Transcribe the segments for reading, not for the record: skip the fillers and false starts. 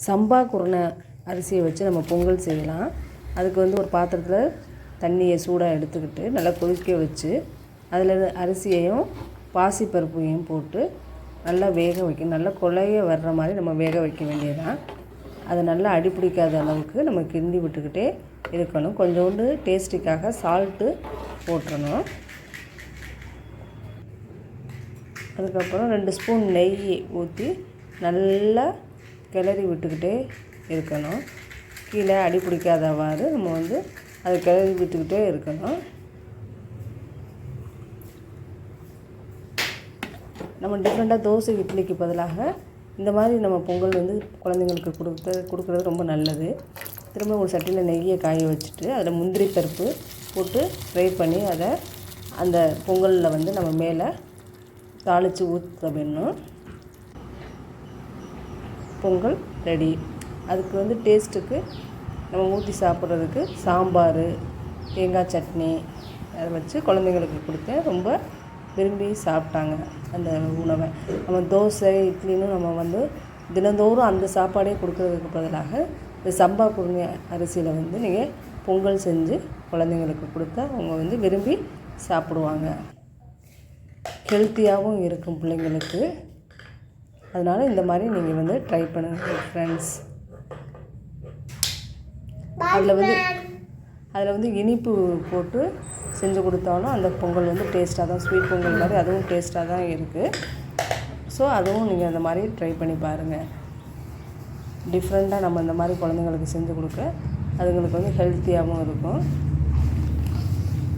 சம்பா குருணை அரிசியை வச்சு நம்ம பொங்கல் செய்யலாம். அதுக்கு வந்து ஒரு பாத்திரத்தில் தண்ணியை சூடாக எடுத்துக்கிட்டு நல்லா கொதிக்க வச்சு அதில் அரிசியையும் பாசி பருப்பையும் போட்டு நல்லா வேக வைக்கணும். நல்லா கொலைய வர்ற மாதிரி நம்ம வேக வைக்க வேண்டியதுதான். அதை நல்லா அடிப்பிடிக்காத அளவுக்கு நம்ம கிண்டி விட்டுக்கிட்டே இருக்கணும். கொஞ்சோண்டு டேஸ்ட்டுக்காக சால்ட்டு போட்டுறணும். அதுக்கப்புறம் 2 ஸ்பூன் நெய் ஊற்றி நல்லா கிளறி விட்டுக்கிட்டே இருக்கணும். கீழே அடி பிடிக்காதவாறு நம்ம வந்து அதை கிளறி விட்டுக்கிட்டே இருக்கணும். நம்ம டிஃப்ரெண்ட்டாக தோசை இட்லிக்கு பதிலாக இந்த மாதிரி நம்ம பொங்கல் வந்து குழந்தைங்களுக்கு கொடுக்குறது ரொம்ப நல்லது. திரும்ப ஒரு சட்டியில் நெய்யை காய வச்சுட்டு அதில் முந்திரி பருப்பு போட்டு ஃப்ரை பண்ணி அதை அந்த பொங்கலில் வந்து நம்ம மேலே தாளித்து ஊற்ற வேணும். பொங்கல் ரெடி. அதுக்கு வந்து டேஸ்ட்டுக்கு நம்ம ஊற்றி சாப்பிட்றதுக்கு சாம்பார், தேங்காய் சட்னி அதை வச்சு குழந்தைங்களுக்கு கொடுத்தேன். ரொம்ப விரும்பி சாப்பிட்டாங்க அந்த உணவை. நம்ம தோசை இட்லின்னு நம்ம வந்து தினந்தோறும் அந்த சாப்பாடே கொடுக்குறதுக்கு பதிலாக இந்த சம்பா குருணை அரிசியில் வந்து நீங்கள் பொங்கல் செஞ்சு குழந்தைங்களுக்கு கொடுத்தா அவங்க வந்து விரும்பி சாப்பிடுவாங்க. ஹெல்த்தியாகவும் இருக்கும் பிள்ளைங்களுக்கு. அதனால் இந்த மாதிரி நீங்கள் வந்து ட்ரை பண்ணுங்கள் ஃப்ரெண்ட்ஸ். அதில் வந்து இனிப்பு போட்டு செஞ்சு கொடுத்தாலும் அந்த பொங்கல் வந்து டேஸ்ட்டாக தான், ஸ்வீட் பொங்கல் மாதிரி அதுவும் டேஸ்ட்டாக தான் இருக்குது. ஸோ அதுவும் நீங்கள் அந்த மாதிரி ட்ரை பண்ணி பாருங்கள். டிஃப்ரெண்ட்டாக நம்ம இந்த மாதிரி குழந்தைங்களுக்கு செஞ்சு கொடுக்க அதுங்களுக்கு வந்து ஹெல்த்தியாகவும் இருக்கும்.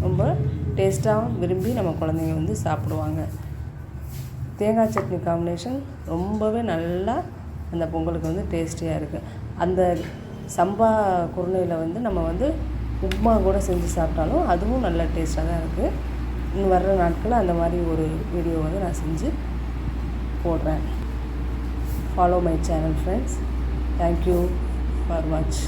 ரொம்ப டேஸ்ட்டாகவும் விரும்பி நம்ம குழந்தைங்க வந்து சாப்பிடுவாங்க. தேங்காய் சட்னி காம்பினேஷன் ரொம்பவே நல்லா அந்த பொங்கலுக்கு வந்து டேஸ்டியாக இருக்குது. அந்த சம்பா குருணையில் வந்து நம்ம வந்து உப்புமா கூட செஞ்சு சாப்பிட்டாலும் அதுவும் நல்ல டேஸ்ட்டாக தான் இருக்குது. இன்னும் வர்ற நாட்களில் அந்த மாதிரி ஒரு வீடியோ வந்து நான் செஞ்சு போடுறேன். Follow my channel friends. Thank you for watch.